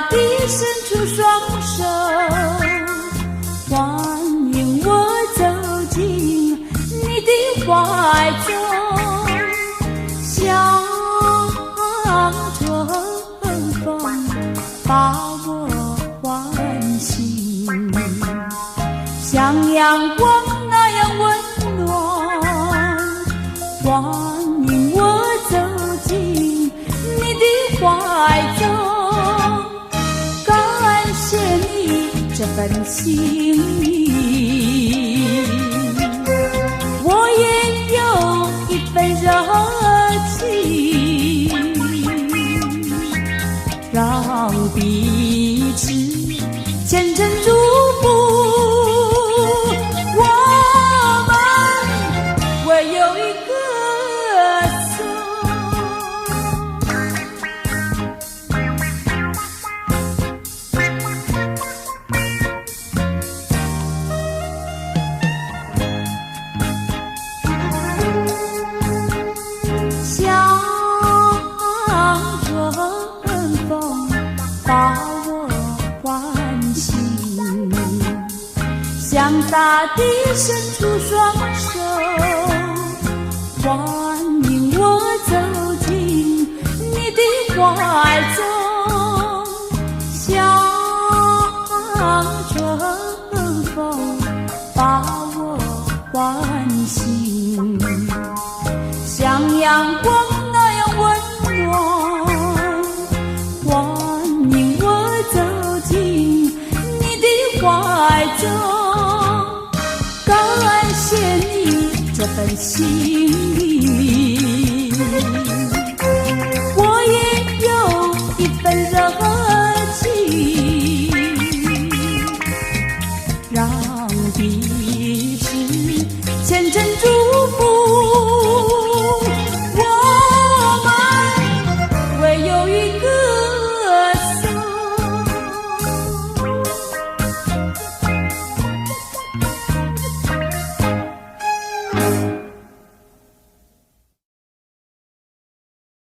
地伸出双手，欢迎我走进你的怀中，像春风把我唤醒，像阳光那样温暖，欢迎我走进你的怀中，感谢你这份心意，我也有一份热情，让彼此虔诚祝福，我们唯有一个像春风把我唤醒，向大地伸出双手，欢迎我走进你的怀中，像春风把我唤醒，像阳光那样温暖，欢迎我走进你的怀中，感谢你这份心意。